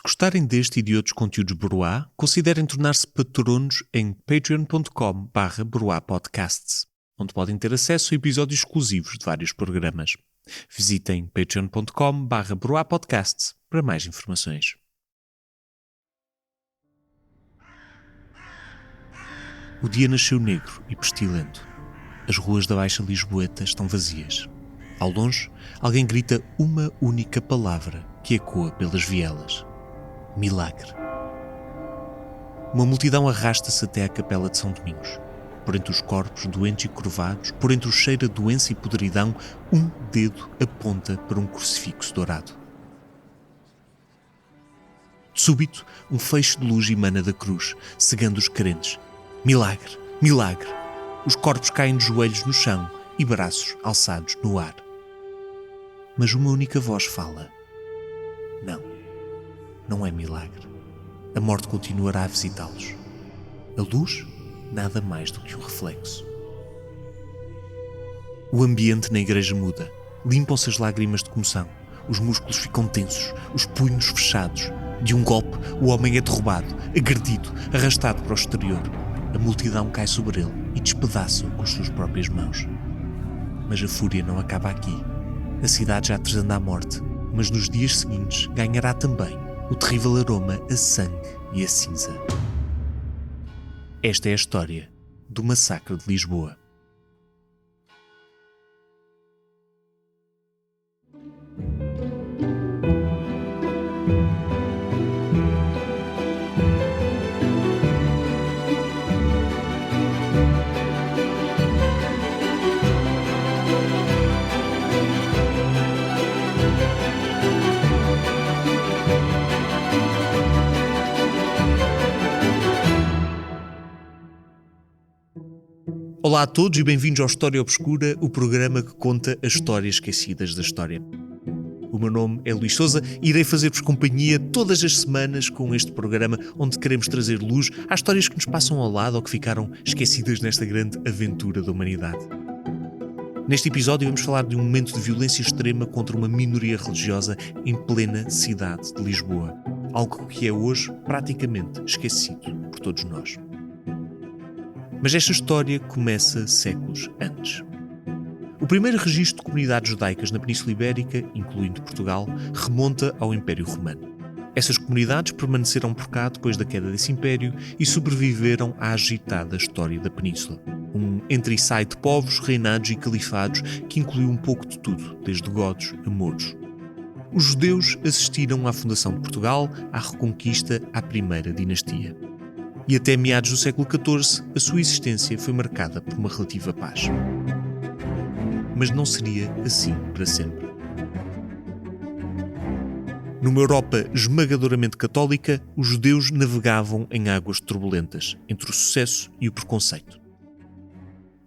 gostarem deste e de outros conteúdos Broá, considerem tornar-se patronos em patreon.com/broapodcasts, onde podem ter acesso a episódios exclusivos de vários programas. Visitem patreon.com/broapodcasts para mais informações. O dia nasceu negro e pestilento. As ruas da Baixa Lisboeta estão vazias. Ao longe, alguém grita uma única palavra que ecoa pelas vielas: milagre. Uma multidão arrasta-se até à capela de São Domingos. Por entre os corpos doentes e curvados, por entre o cheiro a doença e podridão, um dedo aponta para um crucifixo dourado. De súbito, um feixe de luz emana da cruz, cegando os crentes. Milagre! Milagre! Os corpos caem de joelhos no chão e braços alçados no ar. Mas uma única voz fala: não, não é milagre. A morte continuará a visitá-los. A luz, nada mais do que um reflexo. O ambiente na igreja muda. Limpam-se as lágrimas de comoção. Os músculos ficam tensos, os punhos fechados. De um golpe, o homem é derrubado, agredido, arrastado para o exterior. A multidão cai sobre ele e despedaça-o com as suas próprias mãos. Mas a fúria não acaba aqui. A cidade já desanda à morte, mas nos dias seguintes ganhará também o terrível aroma a sangue e a cinza. Esta é a história do massacre de Lisboa. Olá a todos e bem-vindos ao História Obscura, o programa que conta as histórias esquecidas da história. O meu nome é Luís Sousa e irei fazer-vos companhia todas as semanas com este programa onde queremos trazer luz às histórias que nos passam ao lado ou que ficaram esquecidas nesta grande aventura da humanidade. Neste episódio vamos falar de um momento de violência extrema contra uma minoria religiosa em plena cidade de Lisboa. Algo que é hoje praticamente esquecido por todos nós. Mas esta história começa séculos antes. O primeiro registro de comunidades judaicas na Península Ibérica, incluindo Portugal, remonta ao Império Romano. Essas comunidades permaneceram por cá depois da queda desse império e sobreviveram à agitada história da Península. Um entra e sai de povos, reinados e califados que incluiu um pouco de tudo, desde godos a mouros. Os judeus assistiram à fundação de Portugal, à Reconquista, à Primeira Dinastia. E até meados do século XIV, a sua existência foi marcada por uma relativa paz. Mas não seria assim para sempre. Numa Europa esmagadoramente católica, os judeus navegavam em águas turbulentas, entre o sucesso e o preconceito.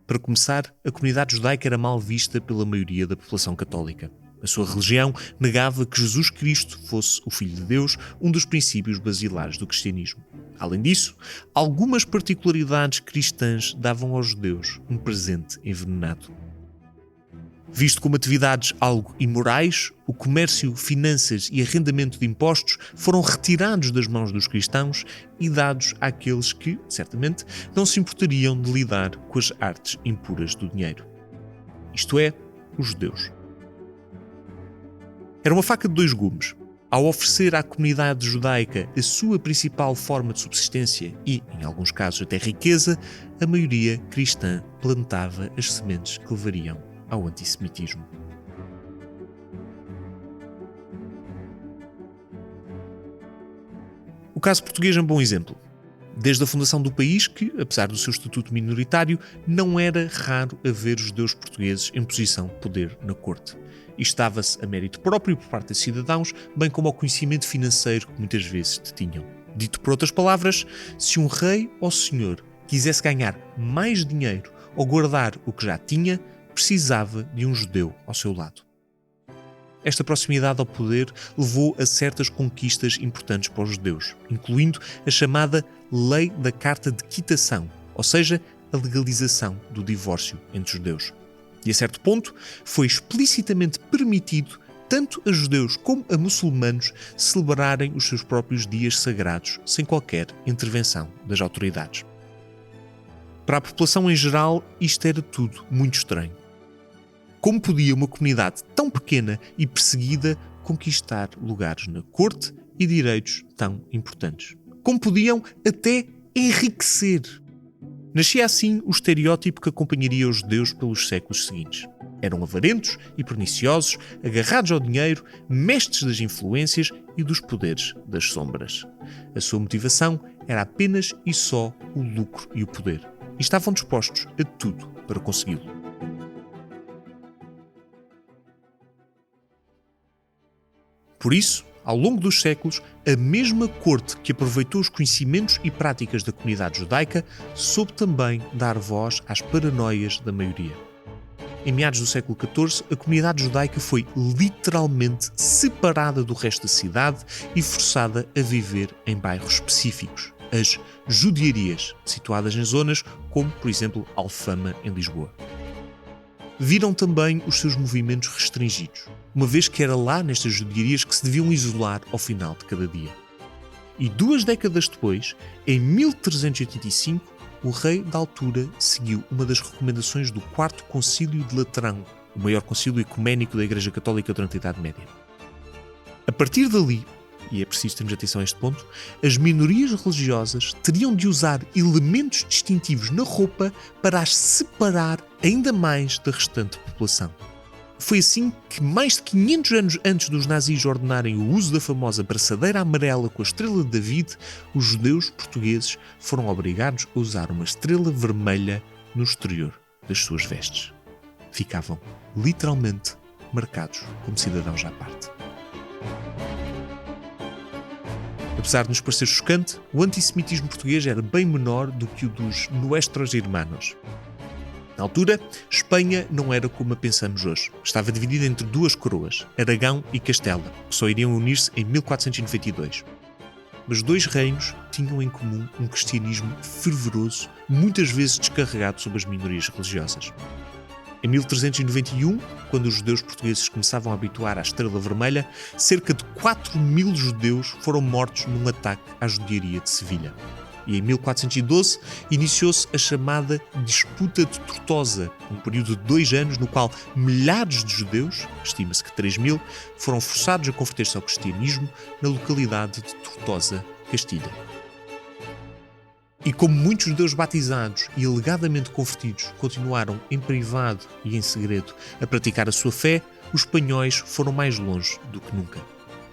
Para começar, a comunidade judaica era mal vista pela maioria da população católica. A sua religião negava que Jesus Cristo fosse o Filho de Deus, um dos princípios basilares do cristianismo. Além disso, algumas particularidades cristãs davam aos judeus um presente envenenado. Visto como atividades algo imorais, o comércio, finanças e arrendamento de impostos foram retirados das mãos dos cristãos e dados àqueles que, certamente, não se importariam de lidar com as artes impuras do dinheiro. Isto é, os judeus. Era uma faca de dois gumes. Ao oferecer à comunidade judaica a sua principal forma de subsistência e, em alguns casos, até riqueza, a maioria cristã plantava as sementes que levariam ao antissemitismo. O caso português é um bom exemplo. Desde a fundação do país, que, apesar do seu estatuto minoritário, não era raro haver judeus portugueses em posição de poder na corte. Isto dava-se a mérito próprio por parte dos cidadãos, bem como ao conhecimento financeiro que muitas vezes detinham. Dito por outras palavras, se um rei ou senhor quisesse ganhar mais dinheiro ou guardar o que já tinha, precisava de um judeu ao seu lado. Esta proximidade ao poder levou a certas conquistas importantes para os judeus, incluindo a chamada Lei da Carta de Quitação, ou seja, a legalização do divórcio entre judeus. E a certo ponto foi explicitamente permitido tanto a judeus como a muçulmanos celebrarem os seus próprios dias sagrados sem qualquer intervenção das autoridades. Para a população em geral, isto era tudo muito estranho. Como podia uma comunidade tão pequena e perseguida conquistar lugares na corte e direitos tão importantes? Como podiam até enriquecer? Nascia assim o estereótipo que acompanharia os judeus pelos séculos seguintes. Eram avarentos e perniciosos, agarrados ao dinheiro, mestres das influências e dos poderes das sombras. A sua motivação era apenas e só o lucro e o poder. E estavam dispostos a tudo para consegui-lo. Por isso, ao longo dos séculos, a mesma corte que aproveitou os conhecimentos e práticas da comunidade judaica soube também dar voz às paranoias da maioria. Em meados do século XIV, a comunidade judaica foi literalmente separada do resto da cidade e forçada a viver em bairros específicos, as judiarias, situadas em zonas como, por exemplo, Alfama, em Lisboa. Viram também os seus movimentos restringidos, uma vez que era lá nestas judiarias que se deviam isolar ao final de cada dia. E 2 décadas depois, em 1385, o rei da altura seguiu uma das recomendações do 4º Concílio de Laterão, o maior concílio ecuménico da Igreja Católica durante a Idade Média. A partir dali, e é preciso termos atenção a este ponto, as minorias religiosas teriam de usar elementos distintivos na roupa para as separar ainda mais da restante população. Foi assim que, mais de 500 anos antes dos nazis ordenarem o uso da famosa braçadeira amarela com a estrela de David, os judeus portugueses foram obrigados a usar uma estrela vermelha no exterior das suas vestes. Ficavam, literalmente, marcados como cidadãos à parte. Apesar de nos parecer chocante, o antissemitismo português era bem menor do que o dos nuestros hermanos. Na altura, Espanha não era como a pensamos hoje. Estava dividida entre 2 coroas, Aragão e Castela, que só iriam unir-se em 1492. Mas 2 reinos tinham em comum um cristianismo fervoroso, muitas vezes descarregado sobre as minorias religiosas. Em 1391, quando os judeus portugueses começavam a habituar à estrela vermelha, cerca de 4.000 judeus foram mortos num ataque à judiaria de Sevilha. E em 1412 iniciou-se a chamada Disputa de Tortosa, um período de 2 anos no qual milhares de judeus, estima-se que 3.000, foram forçados a converter-se ao cristianismo na localidade de Tortosa, Castilha. E como muitos judeus batizados e alegadamente convertidos continuaram em privado e em segredo a praticar a sua fé, os espanhóis foram mais longe do que nunca.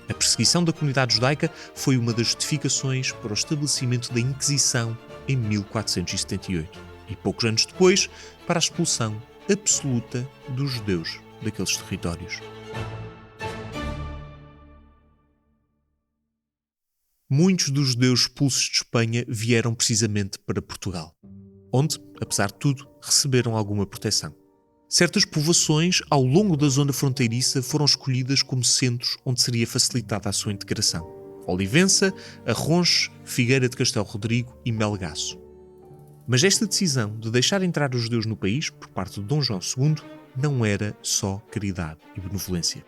A perseguição da comunidade judaica foi uma das justificações para o estabelecimento da Inquisição em 1478 e, poucos anos depois, para a expulsão absoluta dos judeus daqueles territórios. Muitos dos judeus expulsos de Espanha vieram precisamente para Portugal, onde, apesar de tudo, receberam alguma proteção. Certas povoações ao longo da zona fronteiriça foram escolhidas como centros onde seria facilitada a sua integração. Olivença, Arronches, Figueira de Castelo Rodrigo e Melgaço. Mas esta decisão de deixar entrar os judeus no país, por parte de Dom João II, não era só caridade e benevolência.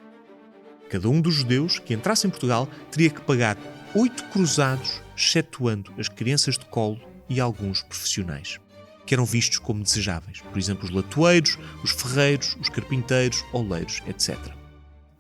Cada um dos judeus que entrasse em Portugal teria que pagar 8 cruzados, excetuando as crianças de colo e alguns profissionais, que eram vistos como desejáveis, por exemplo, os latoeiros, os ferreiros, os carpinteiros, oleiros, etc.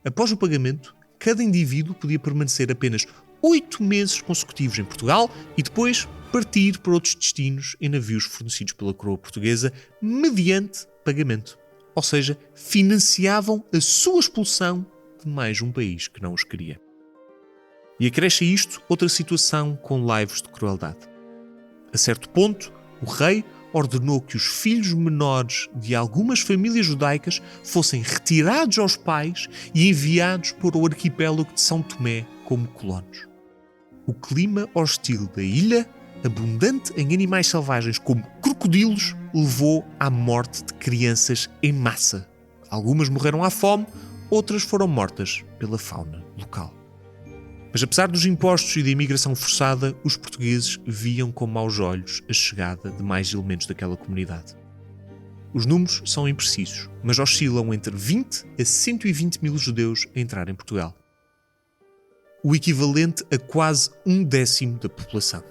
Após o pagamento, cada indivíduo podia permanecer apenas 8 meses consecutivos em Portugal e depois partir para outros destinos em navios fornecidos pela coroa portuguesa mediante pagamento. Ou seja, financiavam a sua expulsão de mais um país que não os queria. E acresce a isto outra situação com laivos de crueldade. A certo ponto, o rei ordenou que os filhos menores de algumas famílias judaicas fossem retirados aos pais e enviados para o arquipélago de São Tomé como colonos. O clima hostil da ilha, abundante em animais selvagens como crocodilos, levou à morte de crianças em massa. Algumas morreram à fome, outras foram mortas pela fauna local. Mas apesar dos impostos e da imigração forçada, os portugueses viam com maus olhos a chegada de mais elementos daquela comunidade. Os números são imprecisos, mas oscilam entre 20 a 120 mil judeus a entrar em Portugal. O equivalente a quase 1/10 da população.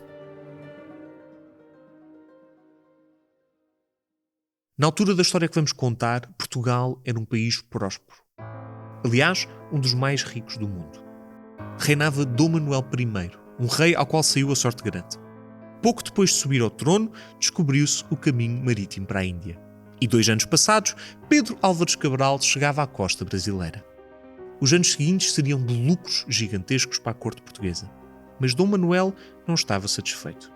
Na altura da história que vamos contar, Portugal era um país próspero. Aliás, um dos mais ricos do mundo. Reinava Dom Manuel I, um rei ao qual saiu a sorte grande. Pouco depois de subir ao trono, descobriu-se o caminho marítimo para a Índia. E 2 anos passados, Pedro Álvares Cabral chegava à costa brasileira. Os anos seguintes seriam de lucros gigantescos para a corte portuguesa. Mas Dom Manuel não estava satisfeito.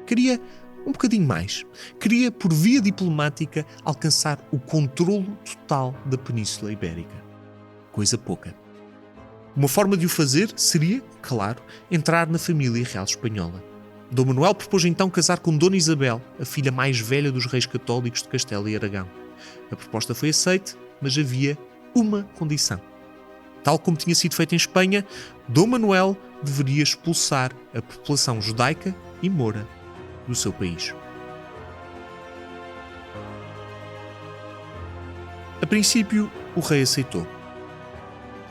Queria um bocadinho mais. Queria, por via diplomática, alcançar o controlo total da Península Ibérica. Coisa pouca. Uma forma de o fazer seria, claro, entrar na família real espanhola. Dom Manuel propôs então casar com Dona Isabel, a filha mais velha dos reis católicos de Castela e Aragão. A proposta foi aceite, mas havia uma condição. Tal como tinha sido feito em Espanha, Dom Manuel deveria expulsar a população judaica e moura do seu país. A princípio, o rei aceitou.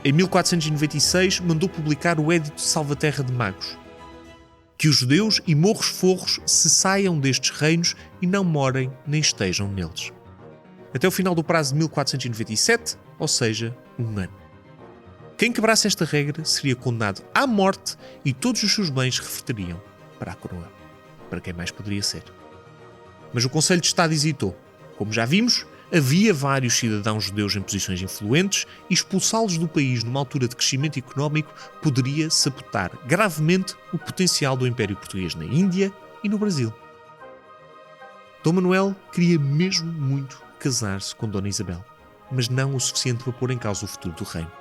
Em 1496, mandou publicar o Édito de Salvaterra de Magos, que os judeus e morros forros se saiam destes reinos e não morem nem estejam neles. Até o final do prazo de 1497, ou seja, 1 ano. Quem quebrasse esta regra seria condenado à morte e todos os seus bens reverteriam para a coroa. Para quem mais poderia ser. Mas o Conselho de Estado hesitou. Como já vimos, havia vários cidadãos judeus em posições influentes e expulsá-los do país numa altura de crescimento económico poderia sabotar gravemente o potencial do Império Português na Índia e no Brasil. Dom Manuel queria mesmo muito casar-se com Dona Isabel, mas não o suficiente para pôr em causa o futuro do reino.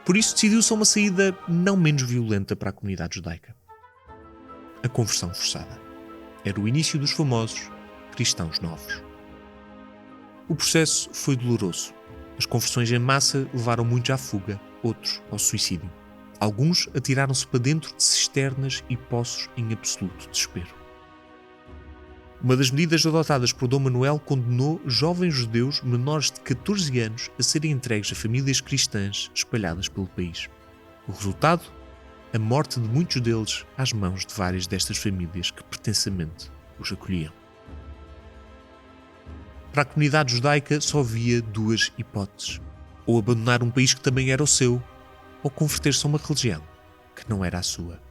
Por isso decidiu-se a uma saída não menos violenta para a comunidade judaica. A conversão forçada. Era o início dos famosos cristãos novos. O processo foi doloroso. As conversões em massa levaram muitos à fuga, outros ao suicídio. Alguns atiraram-se para dentro de cisternas e poços em absoluto desespero. Uma das medidas adotadas por Dom Manuel condenou jovens judeus menores de 14 anos a serem entregues a famílias cristãs espalhadas pelo país. O resultado? A morte de muitos deles às mãos de várias destas famílias que pretensamente os acolhiam. Para a comunidade judaica só havia 2 hipóteses. Ou abandonar um país que também era o seu, ou converter-se a uma religião que não era a sua.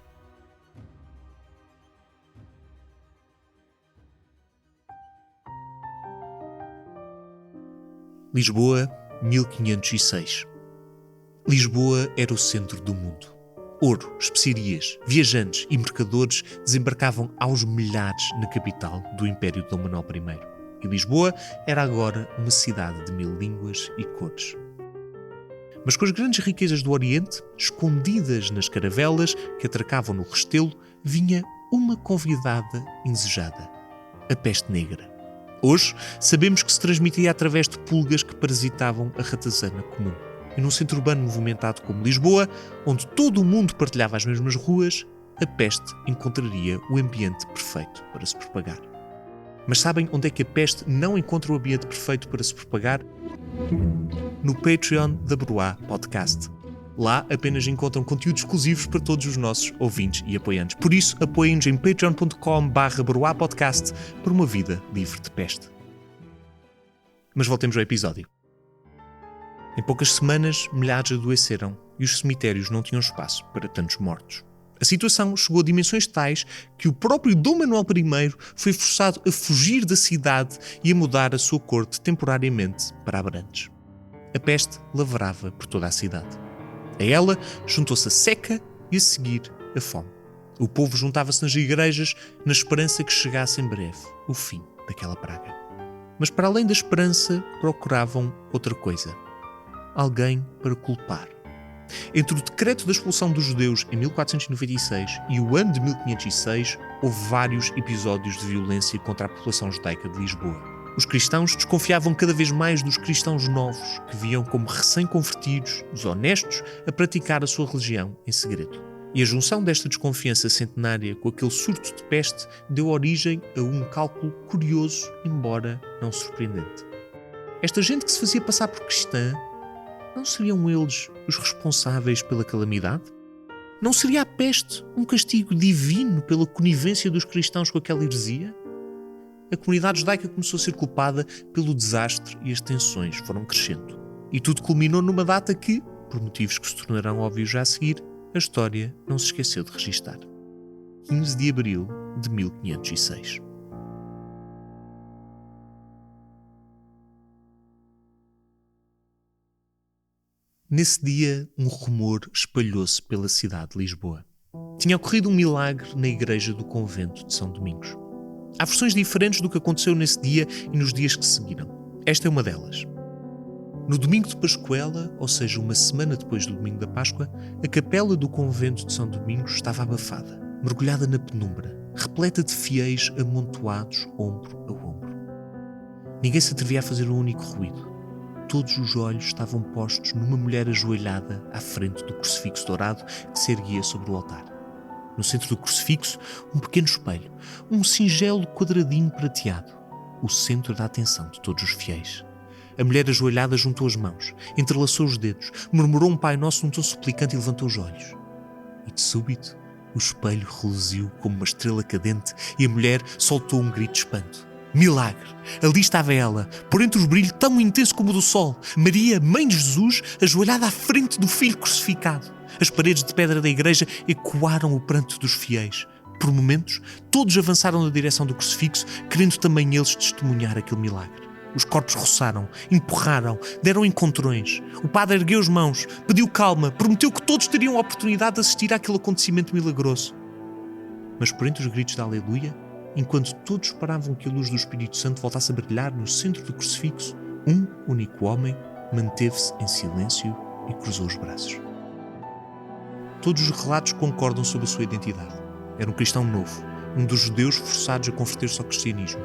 Lisboa, 1506. Lisboa era o centro do mundo. Ouro, especiarias, viajantes e mercadores desembarcavam aos milhares na capital do Império de Dom Manuel I. E Lisboa era agora uma cidade de 1000 línguas e cores. Mas com as grandes riquezas do Oriente, escondidas nas caravelas que atracavam no Restelo, vinha uma convidada indesejada, a peste negra. Hoje, sabemos que se transmitia através de pulgas que parasitavam a ratazana comum. E num centro urbano movimentado como Lisboa, onde todo o mundo partilhava as mesmas ruas, a peste encontraria o ambiente perfeito para se propagar. Mas sabem onde é que a peste não encontra o ambiente perfeito para se propagar? No Patreon da Broá Podcast. Lá apenas encontram conteúdos exclusivos para todos os nossos ouvintes e apoiantes. Por isso, apoiem-nos em patreon.com/Broá Podcast por uma vida livre de peste. Mas voltemos ao episódio. Em poucas semanas, milhares adoeceram e os cemitérios não tinham espaço para tantos mortos. A situação chegou a dimensões tais que o próprio Dom Manuel I foi forçado a fugir da cidade e a mudar a sua corte temporariamente para Abrantes. A peste lavrava por toda a cidade. A ela juntou-se a seca e a seguir a fome. O povo juntava-se nas igrejas na esperança que chegasse em breve o fim daquela praga. Mas para além da esperança procuravam outra coisa. Alguém para culpar. Entre o decreto da expulsão dos judeus em 1496 e o ano de 1506, houve vários episódios de violência contra a população judaica de Lisboa. Os cristãos desconfiavam cada vez mais dos cristãos novos, que viam como recém-convertidos, desonestos, a praticar a sua religião em segredo. E a junção desta desconfiança centenária com aquele surto de peste deu origem a um cálculo curioso, embora não surpreendente. Esta gente que se fazia passar por cristã, não seriam eles os responsáveis pela calamidade? Não seria a peste um castigo divino pela conivência dos cristãos com aquela heresia? A comunidade judaica começou a ser culpada pelo desastre e as tensões foram crescendo. E tudo culminou numa data que, por motivos que se tornarão óbvios já a seguir, a história não se esqueceu de registar. 15 de abril de 1506. Nesse dia, um rumor espalhou-se pela cidade de Lisboa. Tinha ocorrido um milagre na igreja do convento de São Domingos. Há versões diferentes do que aconteceu nesse dia e nos dias que seguiram. Esta é uma delas. No domingo de Pascuela, ou seja, uma semana depois do domingo da Páscoa, a capela do convento de São Domingos estava abafada, mergulhada na penumbra, repleta de fiéis amontoados ombro a ombro. Ninguém se atrevia a fazer um único ruído. Todos os olhos estavam postos numa mulher ajoelhada à frente do crucifixo dourado que se erguia sobre o altar. No centro do crucifixo, um pequeno espelho, um singelo quadradinho prateado, o centro da atenção de todos os fiéis. A mulher ajoelhada juntou as mãos, entrelaçou os dedos, murmurou um Pai Nosso num tom suplicante e levantou os olhos. E de súbito, o espelho reluziu como uma estrela cadente e a mulher soltou um grito de espanto. Milagre! Ali estava ela, por entre os brilhos tão intenso como o do sol, Maria, mãe de Jesus, ajoelhada à frente do Filho crucificado. As paredes de pedra da igreja ecoaram o pranto dos fiéis. Por momentos, todos avançaram na direção do crucifixo, querendo também eles testemunhar aquele milagre. Os corpos roçaram, empurraram, deram encontrões. O padre ergueu as mãos, pediu calma, prometeu que todos teriam a oportunidade de assistir àquele acontecimento milagroso. Mas por entre os gritos de aleluia, enquanto todos esperavam que a luz do Espírito Santo voltasse a brilhar no centro do crucifixo, um único homem manteve-se em silêncio e cruzou os braços. Todos os relatos concordam sobre a sua identidade. Era um cristão novo, um dos judeus forçados a converter-se ao cristianismo.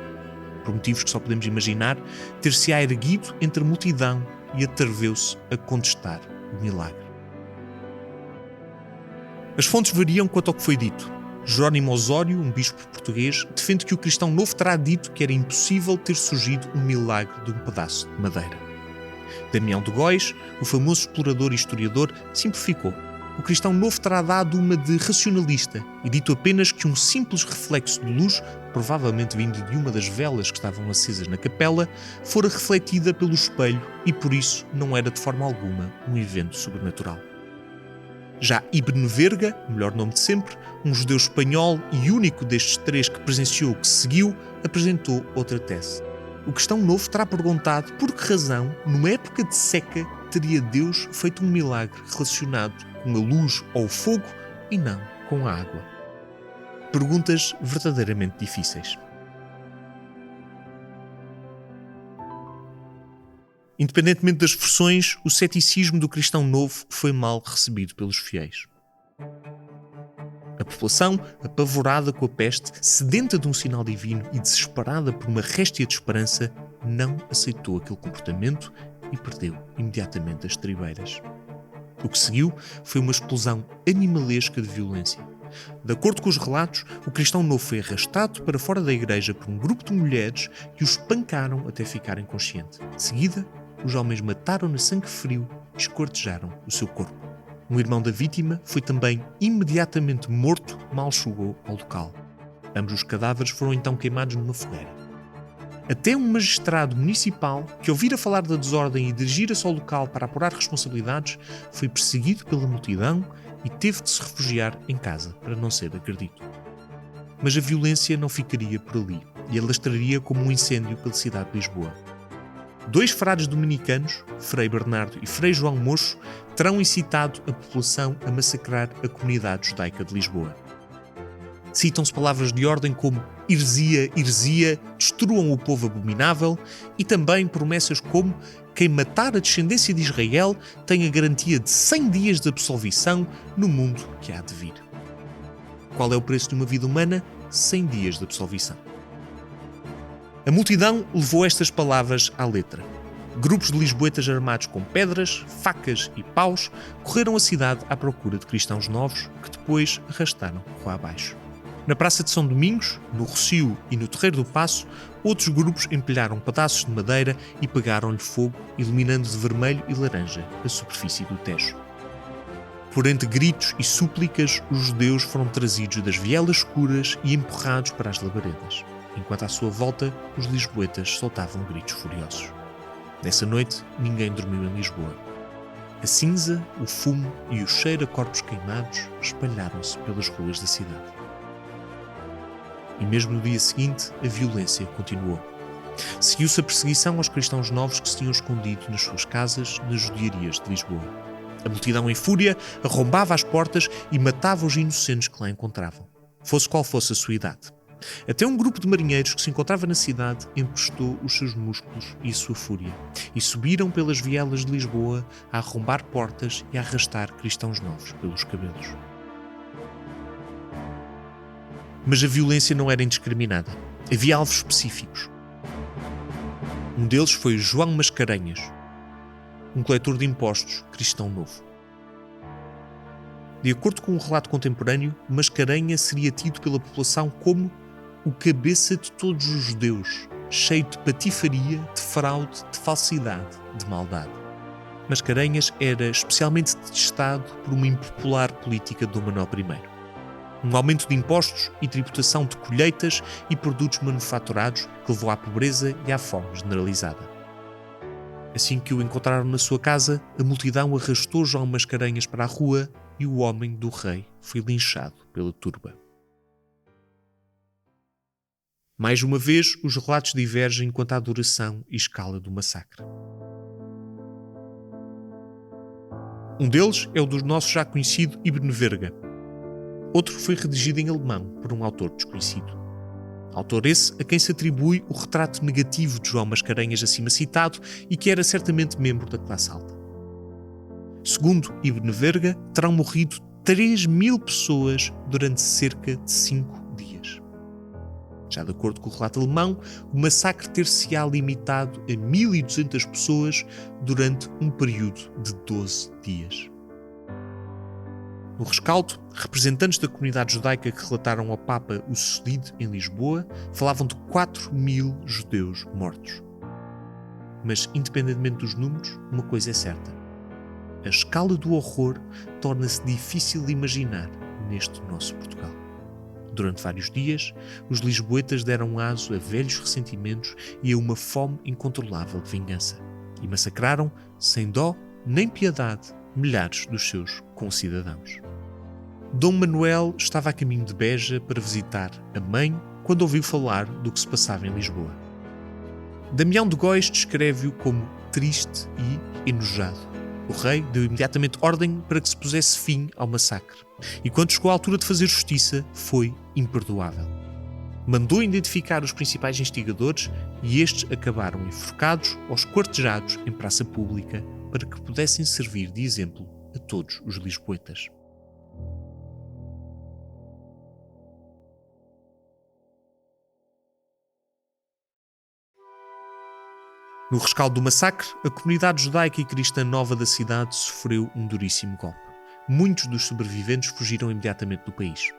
Por motivos que só podemos imaginar, ter-se-á erguido entre a multidão e atreveu-se a contestar o milagre. As fontes variam quanto ao que foi dito. Jerónimo Osório, um bispo português, defende que o cristão novo terá dito que era impossível ter surgido um milagre de um pedaço de madeira. Damião de Góis, o famoso explorador e historiador, simplificou. O cristão novo terá dado uma de racionalista e dito apenas que um simples reflexo de luz, provavelmente vindo de uma das velas que estavam acesas na capela, fora refletida pelo espelho e por isso não era de forma alguma um evento sobrenatural. Já Ibn Verga, o melhor nome de sempre, um judeu espanhol e único destes três que presenciou o que se seguiu, apresentou outra tese. O cristão novo terá perguntado por que razão, numa época de seca, teria Deus feito um milagre relacionado com a luz ou o fogo e não com a água. Perguntas verdadeiramente difíceis. Independentemente das versões, o ceticismo do cristão novo foi mal recebido pelos fiéis. A população, apavorada com a peste, sedenta de um sinal divino e desesperada por uma réstia de esperança, não aceitou aquele comportamento e perdeu imediatamente as estribeiras. O que seguiu foi uma explosão animalesca de violência. De acordo com os relatos, o cristão novo foi arrastado para fora da igreja por um grupo de mulheres que o espancaram até ficar inconsciente. De seguida, os homens mataram-no a sangue frio e esquartejaram o seu corpo. Um irmão da vítima foi também imediatamente morto mal chegou ao local. Ambos os cadáveres foram então queimados numa fogueira. Até um magistrado municipal, que ouvira falar da desordem e dirigira-se ao local para apurar responsabilidades, foi perseguido pela multidão e teve de se refugiar em casa para não ser agredido. Mas a violência não ficaria por ali e alastraria como um incêndio pela cidade de Lisboa. 2 frades dominicanos, Frei Bernardo e Frei João Mocho, terão incitado a população a massacrar a comunidade judaica de Lisboa. Citam-se palavras de ordem como heresia, heresia, destruam o povo abominável e também promessas como quem matar a descendência de Israel tem a garantia de 100 dias de absolvição no mundo que há de vir. Qual é o preço de uma vida humana? 100 dias de absolvição. A multidão levou estas palavras à letra. Grupos de lisboetas armados com pedras, facas e paus correram a cidade à procura de cristãos novos que depois arrastaram rua abaixo. Na Praça de São Domingos, no Rossio e no Terreiro do Paço, outros grupos empilharam pedaços de madeira e pegaram-lhe fogo, iluminando de vermelho e laranja a superfície do Tejo. Por entre gritos e súplicas, os judeus foram trazidos das vielas escuras e empurrados para as labaredas, enquanto à sua volta os lisboetas soltavam gritos furiosos. Nessa noite, ninguém dormiu em Lisboa. A cinza, o fumo e o cheiro a corpos queimados espalharam-se pelas ruas da cidade. E mesmo no dia seguinte, a violência continuou. Seguiu-se a perseguição aos cristãos novos que se tinham escondido nas suas casas, nas judiarias de Lisboa. A multidão em fúria arrombava as portas e matava os inocentes que lá encontravam, fosse qual fosse a sua idade. Até um grupo de marinheiros que se encontrava na cidade emprestou os seus músculos e a sua fúria, e subiram pelas vielas de Lisboa a arrombar portas e a arrastar cristãos novos pelos cabelos. Mas a violência não era indiscriminada. Havia alvos específicos. Um deles foi João Mascarenhas, um coletor de impostos cristão novo. De acordo com um relato contemporâneo, Mascarenhas seria tido pela população como o cabeça de todos os judeus, cheio de patifaria, de fraude, de falsidade, de maldade. Mascarenhas era especialmente detestado por uma impopular política de Dom Manuel I. Um aumento de impostos e tributação de colheitas e produtos manufaturados que levou à pobreza e à fome generalizada. Assim que o encontraram na sua casa, a multidão arrastou João Mascarenhas para a rua e o homem do rei foi linchado pela turba. Mais uma vez, os relatos divergem quanto à duração e escala do massacre. Um deles é o do nosso já conhecido Ibn Verga. Outro foi redigido em alemão por um autor desconhecido. Autor esse a quem se atribui o retrato negativo de João Mascarenhas acima citado e que era certamente membro da classe alta. Segundo Ibn Verga, terão morrido 3.000 pessoas durante cerca de 5 dias. Já de acordo com o relato alemão, o massacre ter-se-á limitado a 1.200 pessoas durante um período de 12 dias. No rescaldo, representantes da comunidade judaica que relataram ao Papa o sucedido em Lisboa falavam de 4.000 judeus mortos. Mas, independentemente dos números, uma coisa é certa. A escala do horror torna-se difícil de imaginar neste nosso Portugal. Durante vários dias, os lisboetas deram aso a velhos ressentimentos e a uma fome incontrolável de vingança. E massacraram, sem dó nem piedade, milhares dos seus concidadãos. Dom Manuel estava a caminho de Beja para visitar a mãe quando ouviu falar do que se passava em Lisboa. Damião de Góis descreve-o como triste e enojado. O rei deu imediatamente ordem para que se pusesse fim ao massacre, e quando chegou à altura de fazer justiça, foi imperdoável. Mandou identificar os principais instigadores e estes acabaram enforcados ou esquartejados em praça pública para que pudessem servir de exemplo a todos os lisboetas. No rescaldo do massacre, a comunidade judaica e cristã nova da cidade sofreu um duríssimo golpe. Muitos dos sobreviventes fugiram imediatamente do país.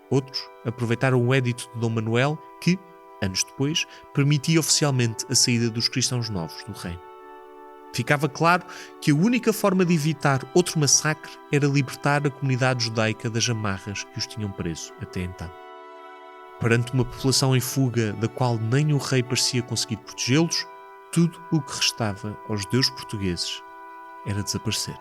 Outros aproveitaram o édito de Dom Manuel, que, anos depois, permitia oficialmente a saída dos cristãos novos do reino. Ficava claro que a única forma de evitar outro massacre era libertar a comunidade judaica das amarras que os tinham preso até então. Perante uma população em fuga da qual nem o rei parecia conseguir protegê-los, tudo o que restava aos judeus portugueses era desaparecer.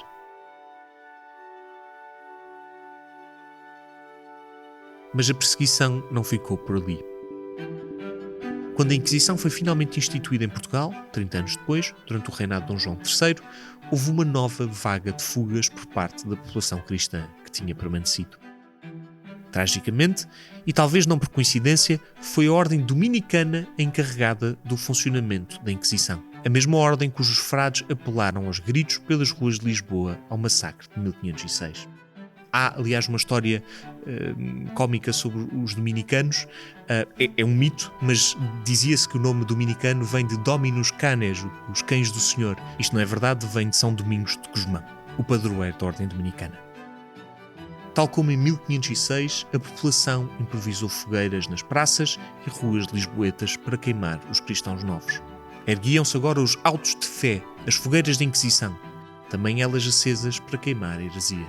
Mas a perseguição não ficou por ali. Quando a Inquisição foi finalmente instituída em Portugal, 30 anos depois, durante o reinado de Dom João III, houve uma nova vaga de fugas por parte da população cristã que tinha permanecido. Tragicamente, e talvez não por coincidência, foi a ordem dominicana encarregada do funcionamento da Inquisição. A mesma ordem cujos frades apelaram aos gritos pelas ruas de Lisboa ao massacre de 1506. Há, aliás, uma história cómica sobre os dominicanos. É um mito, mas dizia-se que o nome dominicano vem de Dominus Canes, os cães do Senhor. Isto não é verdade, vem de São Domingos de Gusmão, o padroeiro da ordem dominicana. Tal como em 1506, a população improvisou fogueiras nas praças e ruas lisboetas para queimar os cristãos novos. Erguiam-se agora os autos de fé, as fogueiras da Inquisição, também elas acesas para queimar a heresia.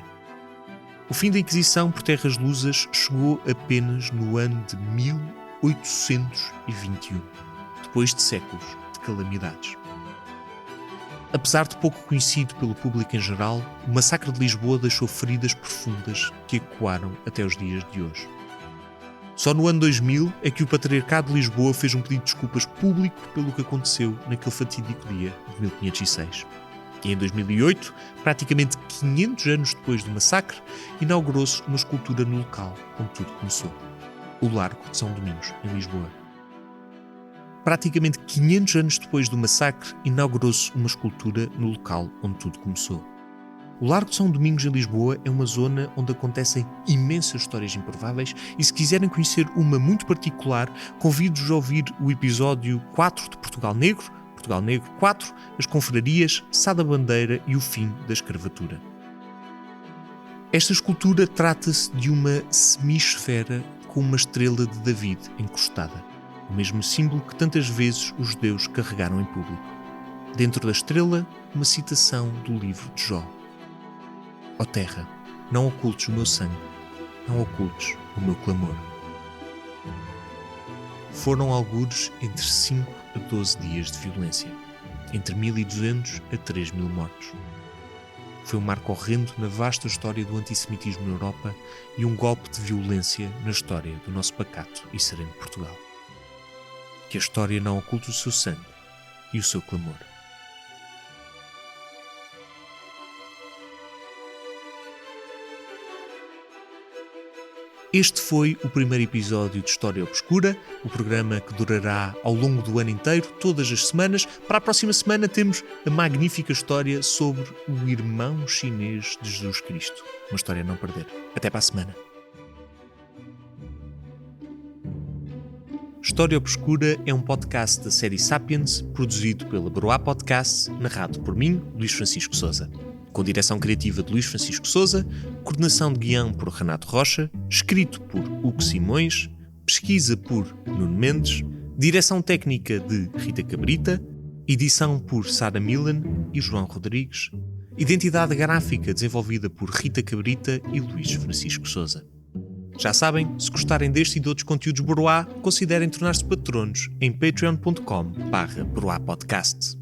O fim da Inquisição por terras lusas chegou apenas no ano de 1821, depois de séculos de calamidades. Apesar de pouco conhecido pelo público em geral, o massacre de Lisboa deixou feridas profundas que ecoaram até os dias de hoje. Só no ano 2000 é que o Patriarcado de Lisboa fez um pedido de desculpas público pelo que aconteceu naquele fatídico dia de 1506. E em 2008, praticamente 500 anos depois do massacre, inaugurou-se uma escultura no local onde tudo começou, o Largo de São Domingos, em Lisboa. Praticamente 500 anos depois do massacre, inaugurou-se uma escultura no local onde tudo começou. O Largo de São Domingos, em Lisboa, é uma zona onde acontecem imensas histórias improváveis e, se quiserem conhecer uma muito particular, convido-vos a ouvir o episódio 4 de Portugal Negro 4, as confrarias, Sá da Bandeira e o fim da escravatura. Esta escultura trata-se de uma semisfera com uma estrela de David encostada, o mesmo símbolo que tantas vezes os judeus carregaram em público. Dentro da estrela, uma citação do livro de Jó. Ó terra, não ocultes o meu sangue, não ocultes o meu clamor. Foram algures entre 5 a 12 dias de violência, entre 1.200 a 3.000 mortos. Foi um marco horrendo na vasta história do antissemitismo na Europa e um golpe de violência na história do nosso pacato e sereno Portugal. Que a história não oculte o seu sangue e o seu clamor. Este foi o primeiro episódio de História Obscura, o programa que durará ao longo do ano inteiro, todas as semanas. Para a próxima semana temos a magnífica história sobre o irmão chinês de Jesus Cristo. Uma história a não perder. Até para a semana. História Obscura é um podcast da série Sapiens, produzido pela Broá Podcasts, narrado por mim, Luís Francisco Sousa. Com direção criativa de Luís Francisco Sousa, coordenação de guião por Renato Rocha, escrito por Hugo Simões, pesquisa por Nuno Mendes, direção técnica de Rita Cabrita, edição por Sara Milan e João Rodrigues, identidade gráfica desenvolvida por Rita Cabrita e Luís Francisco Sousa. Já sabem, se gostarem deste e de outros conteúdos Broá, considerem tornar-se patronos em patreon.com/broapodcasts.